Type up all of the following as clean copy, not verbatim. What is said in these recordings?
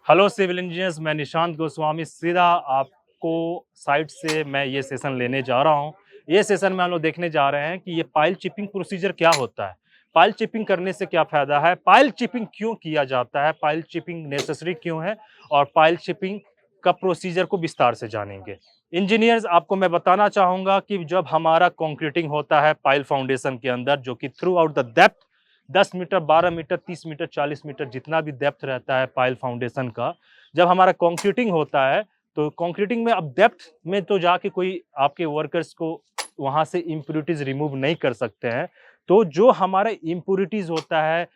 Hello civil engineers, मैं निशांत गोस्वामी सीधा आपको साइट से मैं ये सेशन लेने जा रहा हूँ। ये सेशन में हम लोग देखने जा रहे हैं कि ये पाइल चिपिंग प्रोसीजर क्या होता है, पाइल चिपिंग करने से क्या फ़ायदा है, पाइल चिपिंग क्यों किया जाता है, पाइल चिपिंग नेसेसरी क्यों है और पाइल चिपिंग का प्रोसीजर को विस्तार से जानेंगे। इंजीनियर्स, आपको मैं बताना चाहूँगा कि जब हमारा कंक्रीटिंग होता है पाइल फाउंडेशन के अंदर, जो कि throughout the depth 10 metre, 12 metre, 30 metre, 40 metre जितना भी डेप्थ रहता है पाइल फाउंडेशन का, जब हमारा कंक्रीटिंग होता है, तो कंक्रीटिंग में अब डेप्थ में तो जाके कोई आपके वर्कर्स को वहाँ से इम्प्यूरिटीज़ रिमूव नहीं कर सकते हैं। तो जो हमारा इम्प्यूरिटीज़ होता है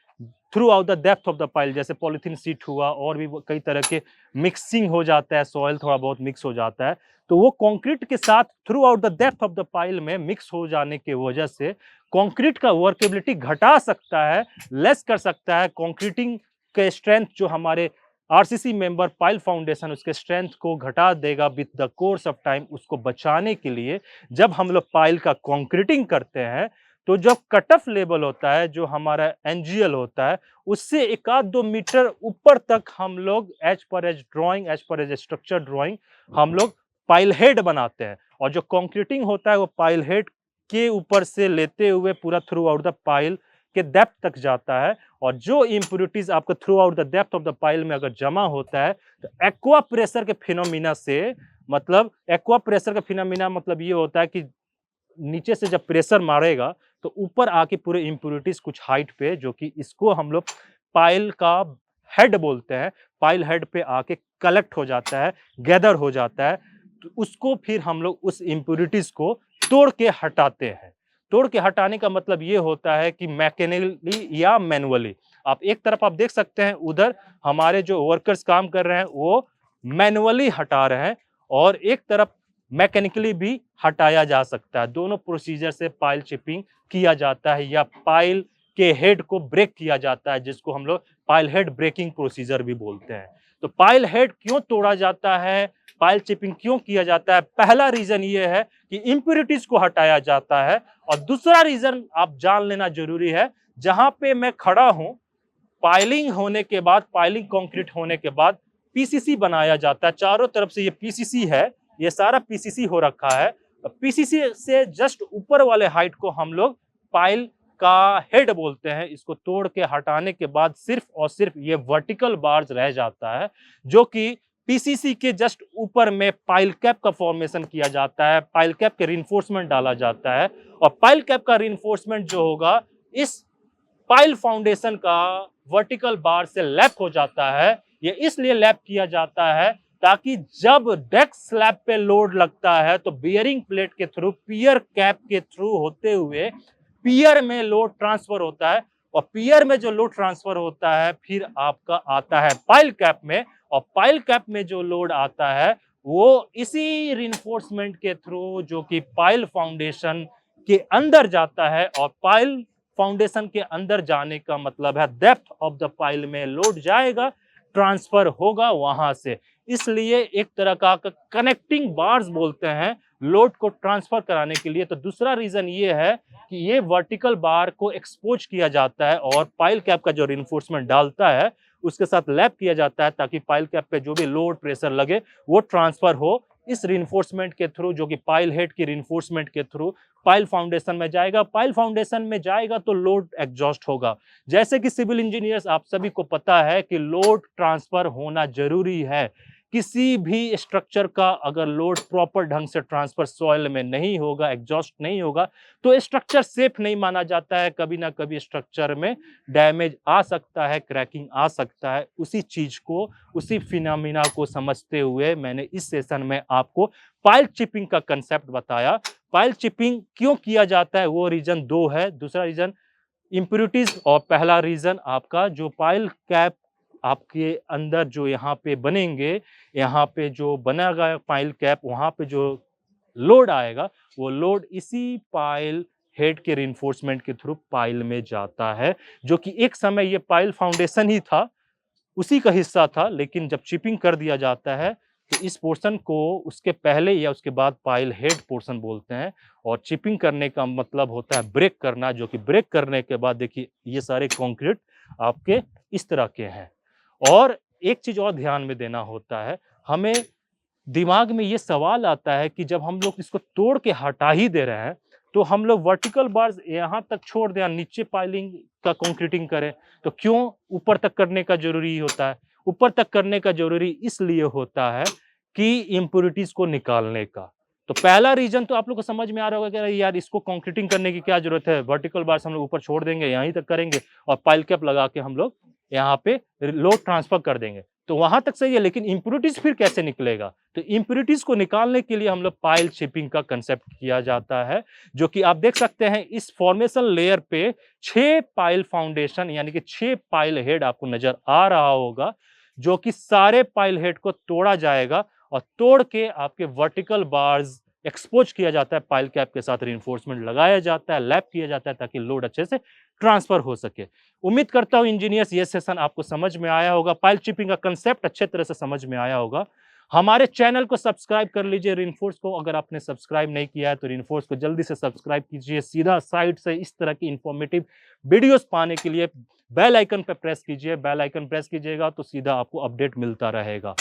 through out the depth of the pile, जैसे पॉलीथीन शीट हुआ और भी कई तरह के मिक्सिंग हो जाता है, सॉइल थोड़ा बहुत मिक्स हो जाता है, तो वो कंक्रीट के साथ through out the depth of the pile में मिक्स हो जाने की वजह से कंक्रीट का वर्केबिलिटी घटा सकता है, लेस कर सकता है। कंक्रीटिंग के स्ट्रेंथ जो हमारे आरसीसी मेंबर पाइल फाउंडेशन उसके स्ट्रेंथ को घटा देगा with the course of time. उसको बचाने के लिए जब हम लोग पाइल का कंक्रीटिंग करते हैं, तो जब कट ऑफ लेवल होता है, जो हमारा एनजीएल होता है, उससे 1 आध 2 मीटर ऊपर तक हम लोग as per as drawing, as per as structure drawing हम लोग पाइल हेड बनाते हैं। और जो कंक्रीटिंग होता है वो पाइल हेड के ऊपर से लेते हुए पूरा थ्रू आउट द पाइल के डेप्थ तक जाता है। और जो इम्प्यूरिटीज आपका through out the depth of the pile में अगर जमा होता है, तो एक्वा प्रेशर के फिनोमिना से, मतलब एक्वा प्रेशर का फिनोमिना मतलब ये होता है कि नीचे से जब प्रेशर मारेगा तो ऊपर आके पूरे इम्प्यूरिटीज कुछ हाइट पे, जो कि इसको हम लोग पाइल का हेड बोलते हैं, पाइल हेड पे आके कलेक्ट हो जाता है, गैदर हो जाता है। तो उसको फिर हम लोग उस इम्प्यूरिटीज को तोड़ के हटाते हैं। तोड़ के हटाने का मतलब ये होता है कि मैकेनिकली या मैनुअली। आप एक तरफ आप देख सकते हैं, उधर हमारे जो वर्कर्स काम कर रहे हैं वो मैनुअली हटा रहे हैं, और एक तरफ मैकेनिकली भी हटाया जा सकता है। दोनों प्रोसीजर से पाइल चिपिंग किया जाता है या पाइल के हेड को ब्रेक किया जाता है, जिसको हम लोग पाइल हेड ब्रेकिंग प्रोसीजर भी बोलते हैं। तो पाइल हेड क्यों तोड़ा जाता है, पाइल चिपिंग क्यों किया जाता है? पहला रीजन ये है कि इम्प्यूरिटीज को हटाया जाता है, और दूसरा रीजन आप जान लेना जरूरी है। जहां पे मैं खड़ा हूं, पाइलिंग होने के बाद, पाइलिंग कंक्रीट होने के बाद पीसीसी बनाया जाता है। चारों तरफ से ये पीसीसी है, ये सारा पीसीसी हो रखा है। पीसीसी से जस्ट ऊपर वाले हाइट को हम लोग पाइल का हेड बोलते हैं। इसको तोड़ के हटाने के बाद सिर्फ और सिर्फ ये वर्टिकल बार्स रह जाता है, जो कि पीसीसी के जस्ट ऊपर में पाइल कैप का फॉर्मेशन किया जाता है, पाइल कैप के रिइंफोर्समेंट डाला जाता है। और पाइल कैप का रिइंफोर्समेंट जो होगा, इस पाइल फाउंडेशन का वर्टिकल बार से लैप हो जाता है। ये इसलिए लैप किया जाता है ताकि जब डेक स्लैब पे लोड लगता है, तो बियरिंग प्लेट के थ्रू, पियर कैप के थ्रू होते हुए पियर में लोड ट्रांसफर होता है, और पियर में जो लोड ट्रांसफर होता है फिर आपका आता है पाइल कैप में। और पाइल कैप में जो लोड आता है वो इसी रिइंफोर्समेंट के थ्रू, जो कि पाइल फाउंडेशन के अंदर जाता है। और पाइल फाउंडेशन के अंदर जाने का मतलब है डेप्थ ऑफ द पाइल में लोड जाएगा, ट्रांसफर होगा वहां से। इसलिए एक तरह का कनेक्टिंग बार्स बोलते हैं लोड को ट्रांसफर कराने के लिए। तो दूसरा रीजन ये है कि ये वर्टिकल बार को एक्सपोज किया जाता है, और पाइल कैप का जो रिइंफोर्समेंट डालता है उसके साथ लैप किया जाता है, ताकि पाइल कैप पे जो भी लोड प्रेशर लगे वो ट्रांसफर हो इस रिइंफोर्समेंट के थ्रू, जो कि पाइल हेड की रिइंफोर्समेंट के थ्रू पाइल फाउंडेशन में जाएगा। पाइल फाउंडेशन में जाएगा तो लोड एग्जॉस्ट होगा। जैसे कि सिविल इंजीनियर्स आप सभी को पता है कि लोड ट्रांसफर होना जरूरी है। किसी भी स्ट्रक्चर का अगर लोड प्रॉपर ढंग से ट्रांसफर सॉइल में नहीं होगा, एग्जॉस्ट नहीं होगा, तो स्ट्रक्चर सेफ नहीं माना जाता है। कभी ना कभी स्ट्रक्चर में डैमेज आ सकता है, क्रैकिंग आ सकता है। उसी चीज को, उसी फिनोमिना को समझते हुए मैंने इस सेशन में आपको पाइल चिपिंग का कंसेप्ट बताया। पाइल चिपिंग क्यों किया जाता है वो रीजन दो है। दूसरा रीजन इम्प्यूरिटीज, और पहला रीजन आपका जो पाइल कैप आपके अंदर जो यहाँ पे बनेंगे, यहाँ पे जो बनेगा पाइल कैप, वहां पे जो लोड आएगा वो लोड इसी पाइल हेड के रिइंफोर्समेंट के थ्रू पाइल में जाता है, जो कि एक समय ये पाइल फाउंडेशन ही था, उसी का हिस्सा था। लेकिन जब चिपिंग कर दिया जाता है तो इस पोर्शन को उसके पहले या उसके बाद पाइल हेड पोर्शन बोलते हैं। और चिपिंग करने का मतलब होता है ब्रेक करना, जो कि ब्रेक करने के बाद देखिए ये सारे कंक्रीट आपके इस तरह के हैं। और एक चीज और ध्यान में देना होता है, हमें दिमाग में ये सवाल आता है कि जब हम लोग इसको तोड़ के हटा ही दे रहे हैं, तो हम लोग वर्टिकल बार्स यहाँ तक छोड़ दें और नीचे पाइलिंग का कंक्रीटिंग करें, तो क्यों ऊपर तक करने का ज़रूरी होता है? ऊपर तक करने का ज़रूरी इसलिए होता है कि इम्प्योरिटीज़ को निकालने का। तो पहला रीज़न तो आप लोग को समझ में आ रहा होगा कि अरे यार इसको कंक्रीटिंग करने की क्या ज़रूरत है? वर्टिकल बार्स हम लोग ऊपर छोड़ देंगे, यहीं तक करेंगे और पाइल कैप लगा के हम लोग यहाँ पे लोड ट्रांसफर कर देंगे। तो वहां तक सही है, लेकिन इम्प्योरिटीज फिर कैसे निकलेगा? तो इम्प्योरिटीज को निकालने के लिए हम लोग पाइल चिपिंग का कंसेप्ट किया जाता है, जो कि आप देख सकते हैं इस फॉर्मेशन लेयर पे 6 पाइल फाउंडेशन यानी कि 6 पाइल हेड आपको नजर आ रहा होगा, जो कि सारे पाइल हेड को तोड़ा जाएगा और तोड़ के आपके वर्टिकल बार्स एक्सपोज किया जाता है, पाइल कैप के साथ रिइंफोर्समेंट लगाया जाता है, लैप किया जाता है ताकि लोड अच्छे से ट्रांसफर हो सके। उम्मीद करता हूं इंजीनियर्स ये सेशन आपको समझ में आया होगा, पाइल चिपिंग का कंसेप्ट अच्छे तरह से समझ में आया होगा। हमारे चैनल को सब्सक्राइब कर लीजिए, रिइंफोर्स को अगर आपने सब्सक्राइब नहीं किया है तो रिइंफोर्स को जल्दी से सब्सक्राइब कीजिए। सीधा साइट से इस तरह की इंफॉर्मेटिव वीडियोस पाने के लिए बेल आइकन पे प्रेस कीजिए। बेल आइकन प्रेस कीजिएगा तो सीधा आपको अपडेट मिलता रहेगा।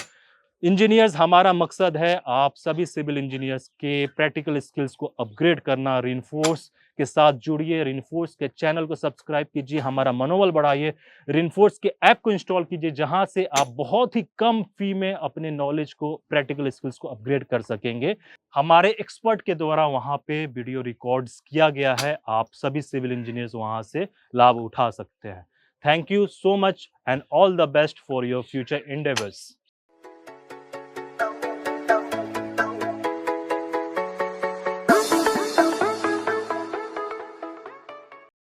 इंजीनियर्स, हमारा मकसद है आप सभी सिविल इंजीनियर्स के प्रैक्टिकल स्किल्स को अपग्रेड करना। रिइंफोर्स के साथ जुड़िए, रिइंफोर्स के चैनल को सब्सक्राइब कीजिए, हमारा मनोबल बढ़ाइए। रिइंफोर्स के ऐप को इंस्टॉल कीजिए, जहां से आप बहुत ही कम फी में अपने नॉलेज को, प्रैक्टिकल स्किल्स को अपग्रेड कर सकेंगे। हमारे एक्सपर्ट के द्वारा वहां पे वीडियो रिकॉर्ड्स किया गया है, आप सभी सिविल इंजीनियर्स वहां से लाभ उठा सकते हैं। Thank you so much and all the best for your future endeavours.